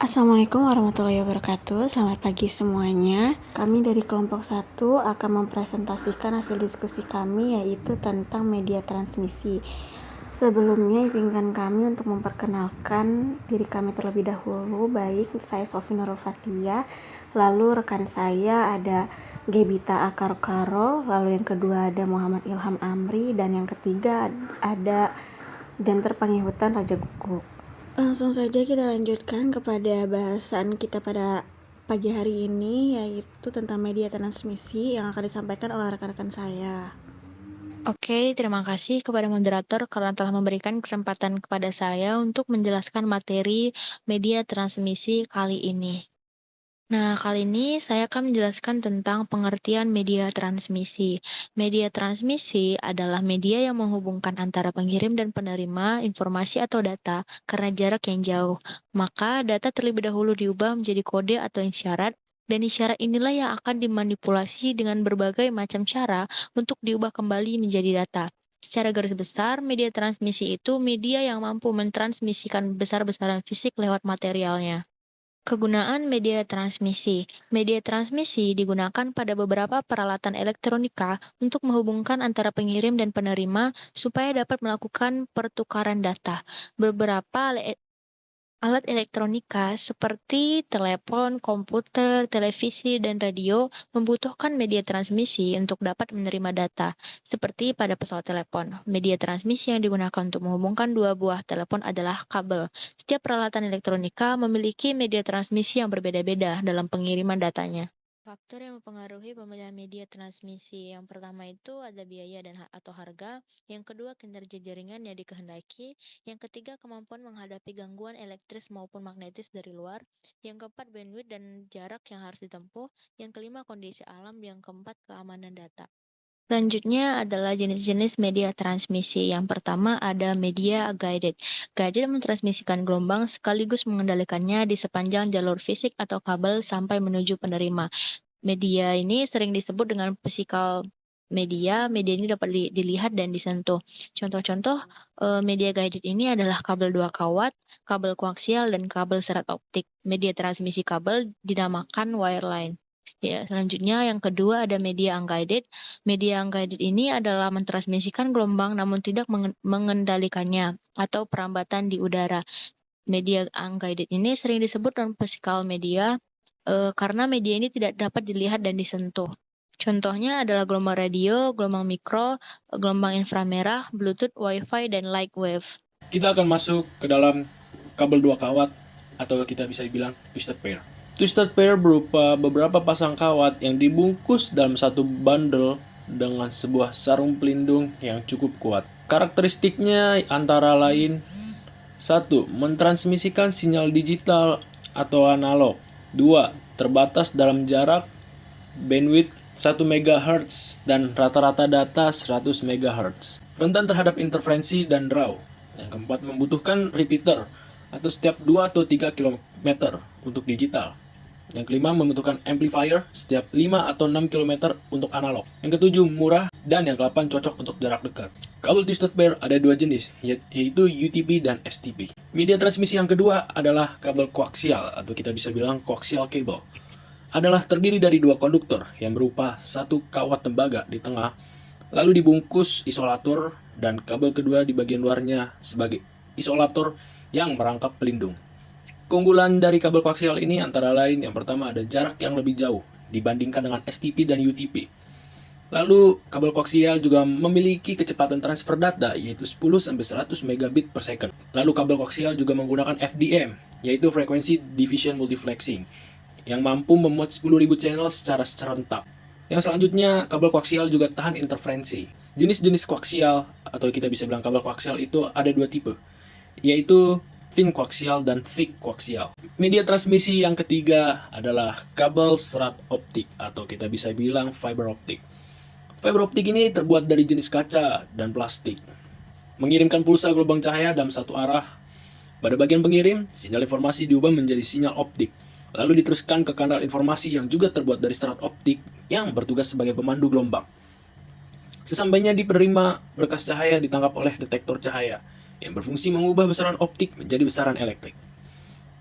Assalamualaikum warahmatullahi wabarakatuh. Selamat pagi semuanya. Kami dari kelompok 1 akan mempresentasikan hasil diskusi kami, yaitu tentang media transmisi. Sebelumnya izinkan kami untuk memperkenalkan diri kami terlebih dahulu. Baik, saya Sofi Nurul Fathia, lalu rekan saya ada Gebita Akarokaro, lalu yang kedua ada Muhammad Ilham Amri, dan yang ketiga ada Janter Pangihutan Raja Guguk. Langsung saja kita lanjutkan kepada bahasan kita pada pagi hari ini, yaitu tentang media transmisi yang akan disampaikan oleh rekan-rekan saya. Oke, terima kasih kepada moderator karena telah memberikan kesempatan kepada saya untuk menjelaskan materi media transmisi kali ini. Nah, kali ini saya akan menjelaskan tentang pengertian media transmisi. Media transmisi adalah media yang menghubungkan antara pengirim dan penerima informasi atau data karena jarak yang jauh. Maka, data terlebih dahulu diubah menjadi kode atau isyarat, dan isyarat inilah yang akan dimanipulasi dengan berbagai macam cara untuk diubah kembali menjadi data. Secara garis besar, media transmisi itu media yang mampu mentransmisikan besar-besaran fisik lewat materialnya. Kegunaan media transmisi. Media transmisi digunakan pada beberapa peralatan elektronika untuk menghubungkan antara pengirim dan penerima supaya dapat melakukan pertukaran data. Beberapa alat elektronika seperti telepon, komputer, televisi, dan radio membutuhkan media transmisi untuk dapat menerima data, seperti pada pesawat telepon. Media transmisi yang digunakan untuk menghubungkan dua buah telepon adalah kabel. Setiap peralatan elektronika memiliki media transmisi yang berbeda-beda dalam pengiriman datanya. Faktor yang mempengaruhi pemilihan media transmisi yang pertama itu ada biaya atau harga, yang kedua kinerja jaringan yang dikehendaki, yang ketiga kemampuan menghadapi gangguan elektris maupun magnetis dari luar, yang keempat bandwidth dan jarak yang harus ditempuh, yang kelima kondisi alam, yang keempat keamanan data. Selanjutnya adalah jenis-jenis media transmisi. Yang pertama ada media guided. Guided mentransmisikan gelombang sekaligus mengendalikannya di sepanjang jalur fisik atau kabel sampai menuju penerima. Media ini sering disebut dengan physical media. Media ini dapat dilihat dan disentuh. Contoh-contoh media guided ini adalah kabel 2 kawat, kabel koaksial, dan kabel serat optik. Media transmisi kabel dinamakan wireline. Ya, selanjutnya yang kedua ada media unguided. Media unguided ini adalah mentransmisikan gelombang namun tidak mengendalikannya atau perambatan di udara. Media unguided ini sering disebut non-physical media karena media ini tidak dapat dilihat dan disentuh. Contohnya adalah gelombang radio, gelombang mikro, gelombang inframerah, Bluetooth, Wi-Fi, dan light wave. Kita akan masuk ke dalam kabel 2 kawat atau kita bisa bilang twisted pair. Twisted pair berupa beberapa pasang kawat yang dibungkus dalam satu bundle dengan sebuah sarung pelindung yang cukup kuat. Karakteristiknya antara lain: 1. Mentransmisikan sinyal digital atau analog. 2. Terbatas dalam jarak, bandwidth 1 MHz dan rata-rata data 100 MHz. Rentan terhadap interferensi dan draw. Yang keempat, membutuhkan repeater atau setiap 2 atau 3 km untuk digital. Yang kelima, membutuhkan amplifier setiap 5 atau 6 km untuk analog. Yang ketujuh, murah. Dan yang ke-8, cocok untuk jarak dekat. Kabel twisted pair ada dua jenis, yaitu UTP dan STP. Media transmisi yang kedua adalah kabel koaksial, atau kita bisa bilang coaxial cable. Adalah terdiri dari dua konduktor yang berupa satu kawat tembaga di tengah, lalu dibungkus isolator, dan kabel kedua di bagian luarnya sebagai isolator yang merangkap pelindung. Keunggulan dari kabel koaksial ini antara lain yang pertama ada jarak yang lebih jauh dibandingkan dengan STP dan UTP. Lalu, kabel koaksial juga memiliki kecepatan transfer data yaitu 10-100 megabit per second. Lalu, kabel koaksial juga menggunakan FDM, yaitu Frequency Division Multiplexing, yang mampu memuat 10.000 channel secara serentak. Yang selanjutnya, kabel koaksial juga tahan interferensi. Jenis-jenis koaksial, atau kita bisa bilang kabel koaksial itu ada dua tipe, yaitu thin koaksial dan thick koaksial. Media transmisi yang ketiga adalah kabel serat optik, atau kita bisa bilang fiber optik. Fiber optik ini terbuat dari jenis kaca dan plastik, mengirimkan pulsa gelombang cahaya dalam satu arah. Pada bagian pengirim, sinyal informasi diubah menjadi sinyal optik, lalu diteruskan ke kanal informasi yang juga terbuat dari serat optik yang bertugas sebagai pemandu gelombang. Sesampainya di penerima, berkas cahaya ditangkap oleh detektor cahaya yang berfungsi mengubah besaran optik menjadi besaran elektrik.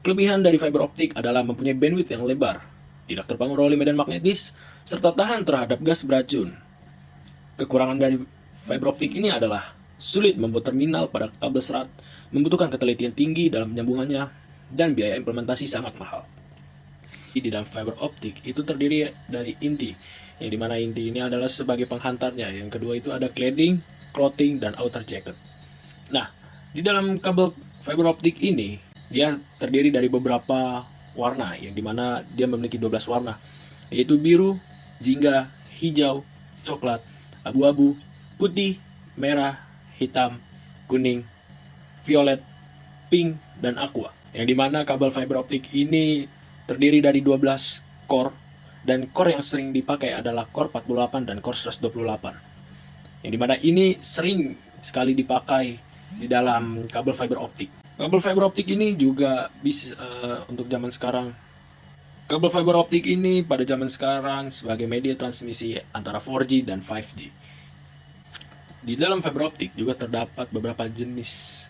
Kelebihan dari fiber optik adalah mempunyai bandwidth yang lebar, tidak terpengaruh oleh medan magnetis, serta tahan terhadap gas beracun. Kekurangan dari fiber optik ini adalah sulit membuat terminal pada kabel serat, membutuhkan ketelitian tinggi dalam penyambungannya, dan biaya implementasi sangat mahal. Di dalam fiber optik itu terdiri dari inti, yang dimana inti ini adalah sebagai penghantarnya. Yang kedua itu ada cladding, clothing, dan outer jacket. Nah, di dalam kabel fiber optik ini, dia terdiri dari beberapa warna, yang dimana dia memiliki 12 warna, yaitu biru, jingga, hijau, coklat, abu-abu, putih, merah, hitam, kuning, violet, pink, dan aqua. Yang dimana kabel fiber optik ini terdiri dari 12 core, dan core yang sering dipakai adalah core 48 dan core 128. Yang dimana ini sering sekali dipakai di dalam kabel fiber optik. Kabel fiber optik ini juga bisa untuk zaman sekarang. Kabel fiber optik ini pada zaman sekarang sebagai media transmisi antara 4G dan 5G. Di dalam fiber optik juga terdapat beberapa jenis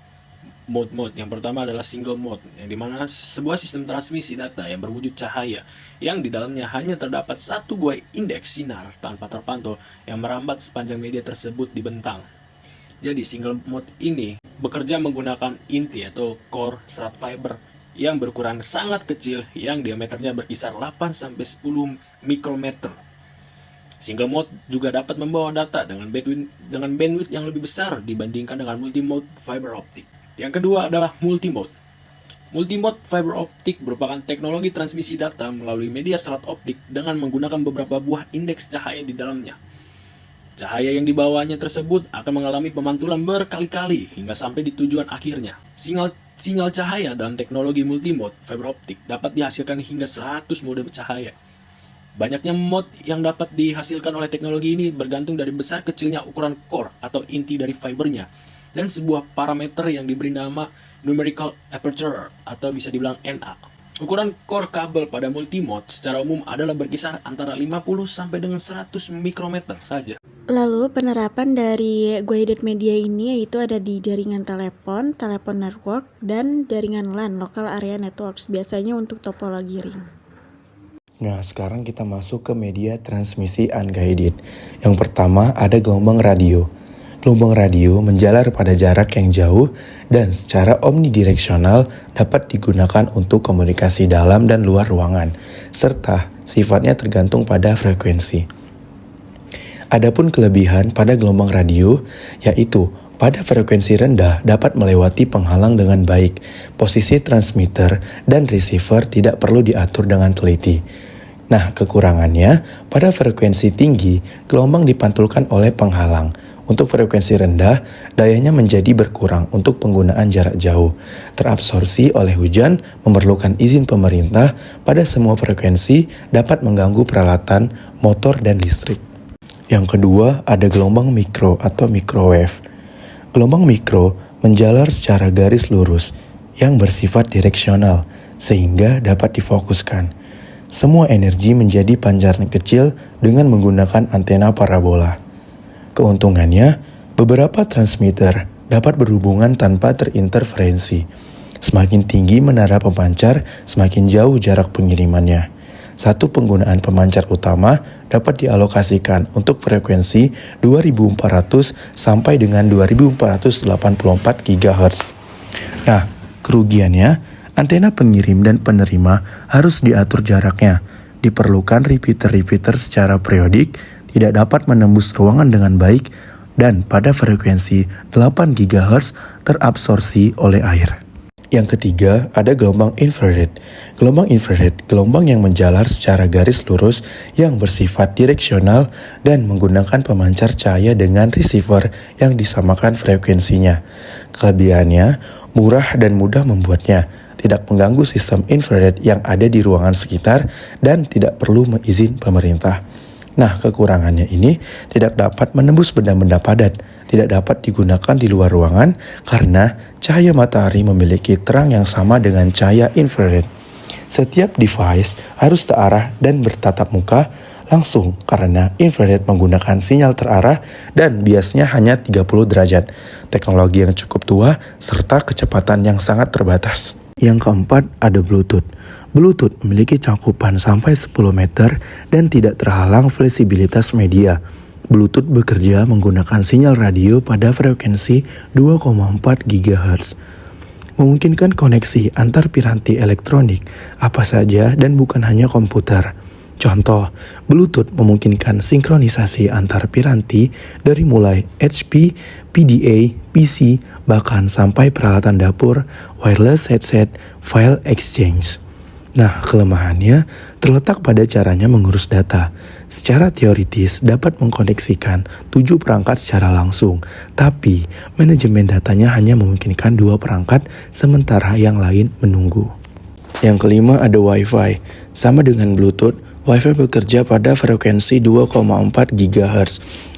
mode. Yang pertama adalah single mode, yang dimana sebuah sistem transmisi data yang berwujud cahaya, yang di dalamnya hanya terdapat satu buah indeks sinar tanpa terpantul yang merambat sepanjang media tersebut dibentang. Jadi single mode ini bekerja menggunakan inti atau core serat fiber yang berukuran sangat kecil, yang diameternya berkisar 8-10 mikrometer. Single mode juga dapat membawa data dengan bandwidth yang lebih besar dibandingkan dengan multimode fiber optik. Yang kedua adalah multimode. Multimode fiber optik merupakan teknologi transmisi data melalui media serat optik dengan menggunakan beberapa buah indeks cahaya di dalamnya. Cahaya yang dibawanya tersebut akan mengalami pemantulan berkali-kali hingga sampai di tujuan akhirnya. Sinyal cahaya dalam teknologi multimode fiber optik dapat dihasilkan hingga 100 mode cahaya. Banyaknya mode yang dapat dihasilkan oleh teknologi ini bergantung dari besar kecilnya ukuran core atau inti dari fibernya, dan sebuah parameter yang diberi nama numerical aperture atau bisa dibilang NA. Ukuran core kabel pada multimode secara umum adalah berkisar antara 50 sampai dengan 100 mikrometer saja. Lalu penerapan dari guided media ini yaitu ada di jaringan telepon network, dan jaringan LAN, local area networks, biasanya untuk topologi ring. Nah, sekarang kita masuk ke media transmisi unguided. Yang pertama ada gelombang radio. Gelombang radio menjalar pada jarak yang jauh dan secara omnidireksional dapat digunakan untuk komunikasi dalam dan luar ruangan, serta sifatnya tergantung pada frekuensi. Adapun kelebihan pada gelombang radio, yaitu pada frekuensi rendah dapat melewati penghalang dengan baik. Posisi transmitter dan receiver tidak perlu diatur dengan teliti. Nah, kekurangannya, pada frekuensi tinggi, gelombang dipantulkan oleh penghalang. Untuk frekuensi rendah, dayanya menjadi berkurang untuk penggunaan jarak jauh. Terabsorpsi oleh hujan, memerlukan izin pemerintah pada semua frekuensi, dapat mengganggu peralatan, motor, dan listrik. Yang kedua, ada gelombang mikro atau microwave. Gelombang mikro menjalar secara garis lurus yang bersifat direksional sehingga dapat difokuskan. Semua energi menjadi pancaran kecil dengan menggunakan antena parabola. Keuntungannya, beberapa transmitter dapat berhubungan tanpa terinterferensi. Semakin tinggi menara pemancar, semakin jauh jarak pengirimannya. Satu penggunaan pemancar utama dapat dialokasikan untuk frekuensi 2400 sampai dengan 2484 GHz. Nah, kerugiannya, antena pengirim dan penerima harus diatur jaraknya. Diperlukan repeater secara periodik, tidak dapat menembus ruangan dengan baik, dan pada frekuensi 8 GHz terabsorpsi oleh air. Yang ketiga, ada gelombang infrared. Gelombang infrared, gelombang yang menjalar secara garis lurus yang bersifat direksional dan menggunakan pemancar cahaya dengan receiver yang disamakan frekuensinya. Kelebihannya, murah dan mudah membuatnya, tidak mengganggu sistem infrared yang ada di ruangan sekitar, dan tidak perlu izin pemerintah. Nah, kekurangannya ini tidak dapat menembus benda-benda padat, tidak dapat digunakan di luar ruangan karena cahaya matahari memiliki terang yang sama dengan cahaya infrared. Setiap device harus terarah dan bertatap muka langsung karena infrared menggunakan sinyal terarah dan biasanya hanya 30 derajat. Teknologi yang cukup tua serta kecepatan yang sangat terbatas. Yang keempat ada Bluetooth. Bluetooth memiliki cakupan sampai 10 meter dan tidak terhalang fleksibilitas media. Bluetooth bekerja menggunakan sinyal radio pada frekuensi 2,4 GHz. Memungkinkan koneksi antar piranti elektronik apa saja dan bukan hanya komputer. Contoh, Bluetooth memungkinkan sinkronisasi antar piranti dari mulai HP, PDA, PC, bahkan sampai peralatan dapur, wireless headset, file exchange. Nah, kelemahannya terletak pada caranya mengurus data. Secara teoritis dapat mengkoneksikan 7 perangkat secara langsung, tapi manajemen datanya hanya memungkinkan 2 perangkat sementara yang lain menunggu. Yang kelima ada Wi-Fi. Sama dengan Bluetooth, Wi-Fi bekerja pada frekuensi 2,4 GHz.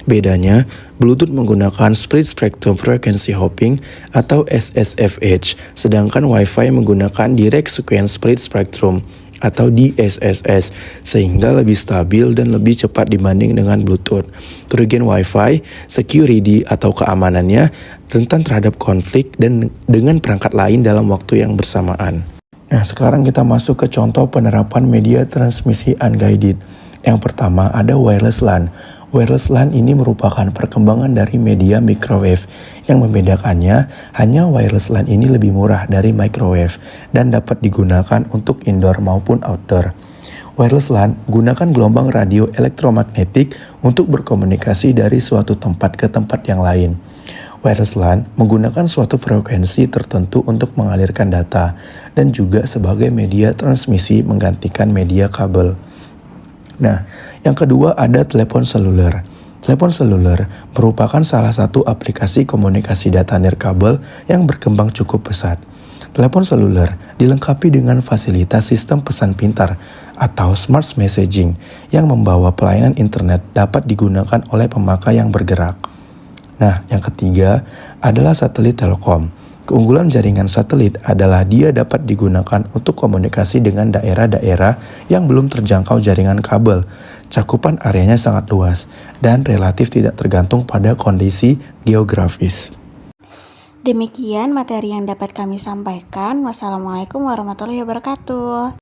Bedanya, Bluetooth menggunakan Split Spectrum Frequency Hopping atau SSFH, sedangkan Wi-Fi menggunakan Direct Sequence Split Spectrum atau DSSS, sehingga lebih stabil dan lebih cepat dibanding dengan Bluetooth. Kerugian Wi-Fi, security atau keamanannya rentan terhadap konflik dan dengan perangkat lain dalam waktu yang bersamaan. Nah, sekarang kita masuk ke contoh penerapan media transmisi unguided. Yang pertama ada wireless LAN. Wireless LAN ini merupakan perkembangan dari media microwave. Yang membedakannya, hanya wireless LAN ini lebih murah dari microwave dan dapat digunakan untuk indoor maupun outdoor. Wireless LAN gunakan gelombang radio elektromagnetik untuk berkomunikasi dari suatu tempat ke tempat yang lain. Wireless LAN menggunakan suatu frekuensi tertentu untuk mengalirkan data dan juga sebagai media transmisi menggantikan media kabel. Nah, yang kedua ada telepon seluler. Telepon seluler merupakan salah satu aplikasi komunikasi data nirkabel yang berkembang cukup pesat. Telepon seluler dilengkapi dengan fasilitas sistem pesan pintar atau smart messaging yang membawa pelayanan internet dapat digunakan oleh pemakai yang bergerak. Nah, yang ketiga adalah satelit telekom. Keunggulan jaringan satelit adalah dia dapat digunakan untuk komunikasi dengan daerah-daerah yang belum terjangkau jaringan kabel. Cakupan areanya sangat luas dan relatif tidak tergantung pada kondisi geografis. Demikian materi yang dapat kami sampaikan. Wassalamualaikum warahmatullahi wabarakatuh.